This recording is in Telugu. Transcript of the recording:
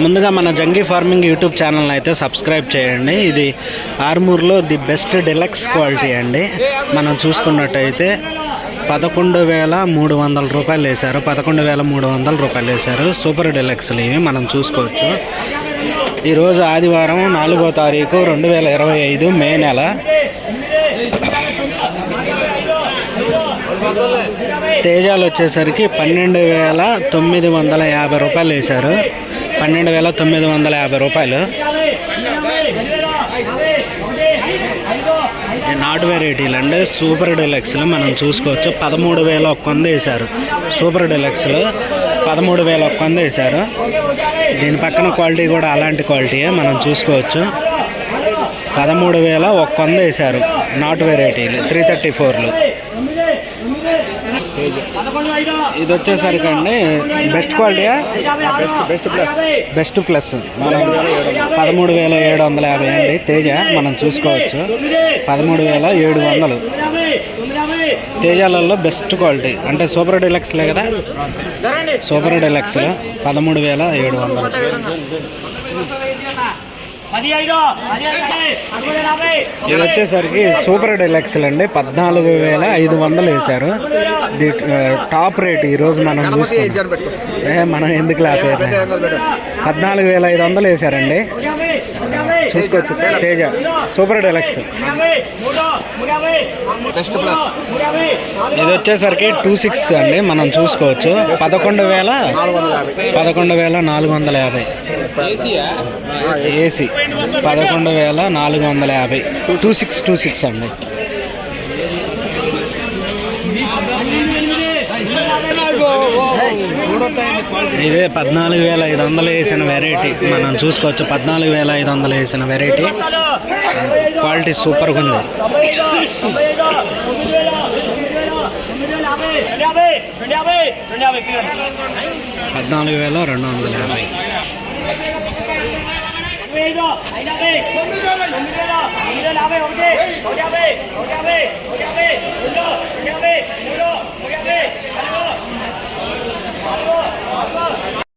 ముందుగా మన జంగీ ఫార్మింగ్ యూట్యూబ్ ఛానల్ అయితే సబ్స్క్రైబ్ చేయండి. ఇది ఆర్మూర్లో ది బెస్ట్ డెలక్స్ క్వాలిటీ అండి. మనం చూసుకున్నట్టయితే 11,300 రూపాయలు వేశారు. 11,300 రూపాయలు వేశారు. సూపర్ డెలక్స్లు ఇవి మనం చూసుకోవచ్చు. ఈరోజు ఆదివారం 4వ తారీఖు 2025 మే నెల. తేజాలు వచ్చేసరికి 12,950 రూపాయలు వేశారు. 12,950 రూపాయలు. నాటు వెరైటీలు అండి. సూపర్ డెలక్స్లు మనం చూసుకోవచ్చు. 13,100 వేశారు. సూపర్ డెలక్స్లు 13,100 వేశారు. దీని పక్కన క్వాలిటీ కూడా అలాంటి క్వాలిటీయే మనం చూసుకోవచ్చు. 13,100 వేశారు. నాటు వెరైటీలు 334లు. ఇది వచ్చేసరికి అండి బెస్ట్ క్వాలిటీయా, బెస్ట్ ప్లస్ 13,750 అండి. తేజ మనం చూసుకోవచ్చు 13,700. తేజాలలో బెస్ట్ క్వాలిటీ అంటే సూపర్ డెలక్స్లే కదా. Super deluxe 13,700. ఇది వచ్చేసరికి సూపర్ డెలక్స్లు అండి. 14,500 వేశారు. టాప్ రేట్ ఈరోజు మనం చూసుకోవచ్చు. మనం ఎందుకు లేకపోతే 14,500 వేశారండి. చూసుకోవచ్చు. Teja super deluxe. ఇది వచ్చేసరికి 26 అండి. మనం చూసుకోవచ్చు 11,450 ఏసీ 11,450. 26 అండి. ఇదే 14,500 వేసిన వెరైటీ మనం చూసుకోవచ్చు. 14,500 వేసిన వెరైటీ. క్వాలిటీ సూపర్గా ఉంది. 14,250.